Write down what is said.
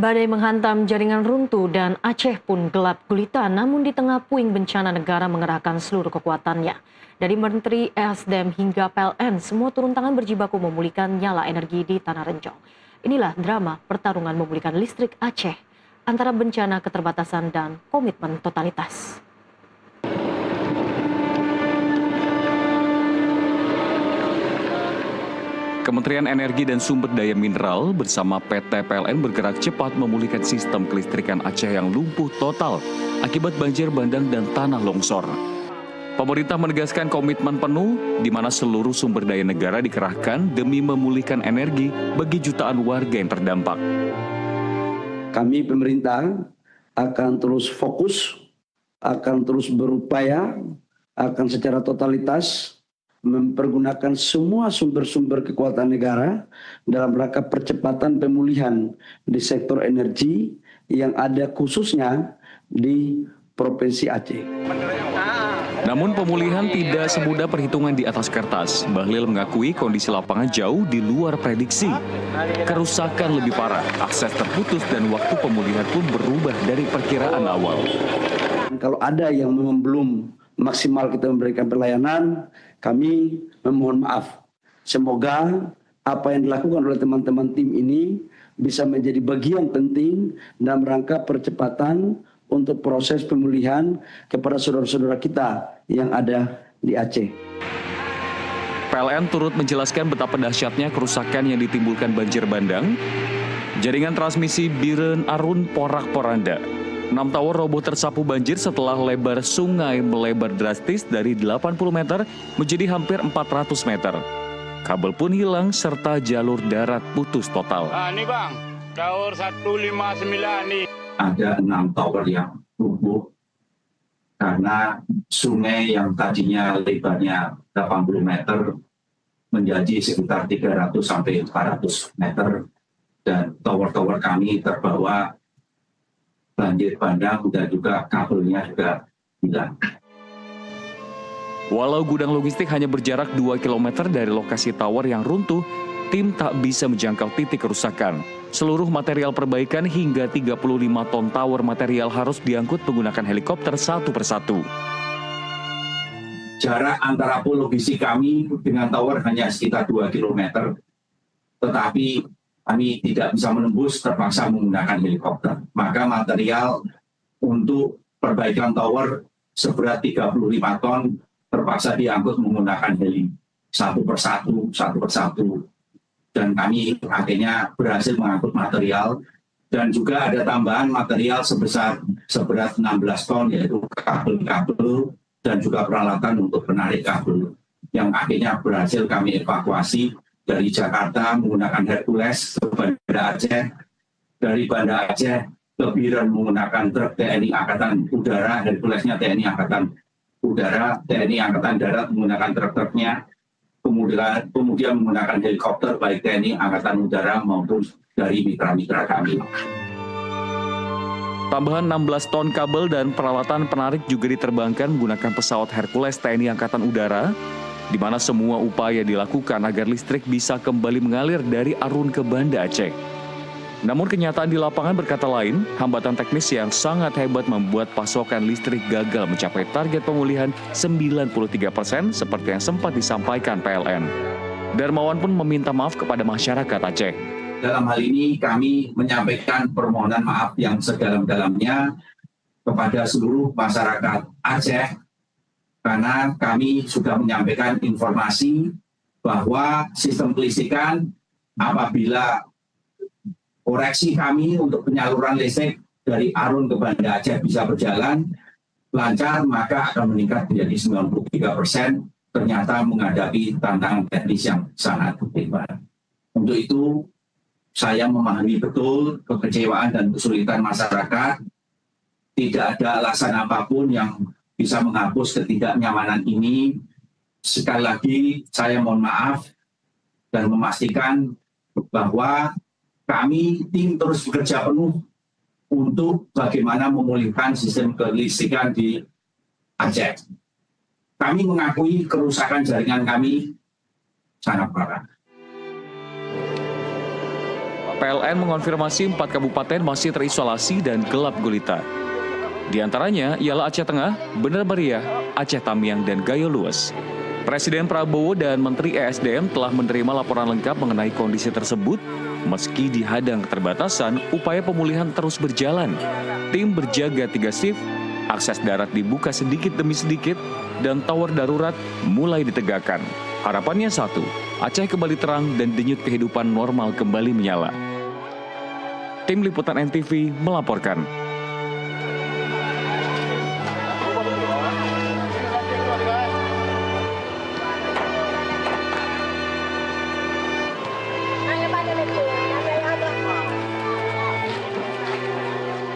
Badai menghantam jaringan runtuh dan Aceh pun gelap gulita, namun di tengah puing bencana negara mengerahkan seluruh kekuatannya. Dari Menteri ESDM hingga PLN, semua turun tangan berjibaku memulihkan nyala energi di Tanah Rencong. Inilah drama pertarungan memulihkan listrik Aceh antara bencana keterbatasan dan komitmen totalitas. Kementerian Energi dan Sumber Daya Mineral bersama PT PLN bergerak cepat memulihkan sistem kelistrikan Aceh yang lumpuh total akibat banjir bandang dan tanah longsor. Pemerintah menegaskan komitmen penuh di mana seluruh sumber daya negara dikerahkan demi memulihkan energi bagi jutaan warga yang terdampak. Kami pemerintah akan terus fokus, akan terus berupaya, akan secara totalitas mempergunakan semua sumber-sumber kekuatan negara dalam rangka percepatan pemulihan di sektor energi yang ada khususnya di Provinsi Aceh. Namun pemulihan tidak semudah perhitungan di atas kertas. Bahlil mengakui kondisi lapangan jauh di luar prediksi. Kerusakan lebih parah, akses terputus dan waktu pemulihan pun berubah dari perkiraan awal. Kalau ada yang memang belum maksimal kita memberikan pelayanan, kami memohon maaf. Semoga apa yang dilakukan oleh teman-teman tim ini bisa menjadi bagian penting dalam rangka percepatan untuk proses pemulihan kepada saudara-saudara kita yang ada di Aceh. PLN turut menjelaskan betapa dahsyatnya kerusakan yang ditimbulkan banjir bandang, jaringan transmisi Biren Arun Porak-Poranda. 6 tower roboh tersapu banjir setelah lebar sungai melebar drastis dari 80 meter menjadi hampir 400 meter. Kabel pun hilang serta jalur darat putus total. Ini Bang, tower 159 nih. Ada 6 tower yang lumpuh karena sungai yang tadinya lebarnya 80 meter menjadi sekitar 300 sampai 400 meter dan tower-tower kami terbawa banjir bandang dan juga kabelnya juga hilang. Walau gudang logistik hanya berjarak 2 km dari lokasi tower yang runtuh, tim tak bisa menjangkau titik kerusakan. Seluruh material perbaikan hingga 35 ton tower material harus diangkut menggunakan helikopter satu persatu. Jarak antara pul logistik kami dengan tower hanya sekitar 2 km, tetapi kami tidak bisa menembus, terpaksa menggunakan helikopter. Maka material untuk perbaikan tower seberat 35 ton terpaksa diangkut menggunakan heli satu persatu. Dan kami akhirnya berhasil mengangkut material. Dan juga ada tambahan material seberat 16 ton, yaitu kabel-kabel dan juga peralatan untuk penarik kabel. Yang akhirnya berhasil kami evakuasi dari Jakarta menggunakan Hercules ke Banda Aceh, dari Banda Aceh ke Biren menggunakan truk TNI Angkatan Udara, Herculesnya TNI Angkatan Udara, TNI Angkatan Darat menggunakan truk-truknya, kemudian menggunakan helikopter baik TNI Angkatan Udara maupun dari mitra-mitra kami. Tambahan 16 ton kabel dan peralatan penarik juga diterbangkan menggunakan pesawat Hercules TNI Angkatan Udara, di mana semua upaya dilakukan agar listrik bisa kembali mengalir dari Arun ke Banda Aceh. Namun kenyataan di lapangan berkata lain, hambatan teknis yang sangat hebat membuat pasokan listrik gagal mencapai target pemulihan 93% seperti yang sempat disampaikan PLN. Darmawan pun meminta maaf kepada masyarakat Aceh. Dalam hal ini kami menyampaikan permohonan maaf yang sedalam-dalamnya kepada seluruh masyarakat Aceh, karena kami sudah menyampaikan informasi bahwa sistem kelistrikan apabila koreksi kami untuk penyaluran listrik dari Arun ke Banda Aceh bisa berjalan lancar, maka akan meningkat menjadi 93%, ternyata menghadapi tantangan teknis yang sangat hebat. Untuk itu, saya memahami betul kekecewaan dan kesulitan masyarakat. Tidak ada alasan apapun yang bisa menghapus ketidaknyamanan ini. Sekali lagi, saya mohon maaf dan memastikan bahwa kami tim terus bekerja penuh untuk bagaimana memulihkan sistem kelistrikan di Aceh. Kami mengakui kerusakan jaringan kami sangat parah. PLN mengonfirmasi 4 kabupaten masih terisolasi dan gelap gulita. Di antaranya ialah Aceh Tengah, Bener Meriah, Aceh Tamiang, dan Gayo Lues. Presiden Prabowo dan Menteri ESDM telah menerima laporan lengkap mengenai kondisi tersebut. Meski dihadang keterbatasan, upaya pemulihan terus berjalan. Tim berjaga 3 shift, akses darat dibuka sedikit demi sedikit, dan tower darurat mulai ditegakkan. Harapannya satu, Aceh kembali terang dan denyut kehidupan normal kembali menyala. Tim Liputan NTV melaporkan.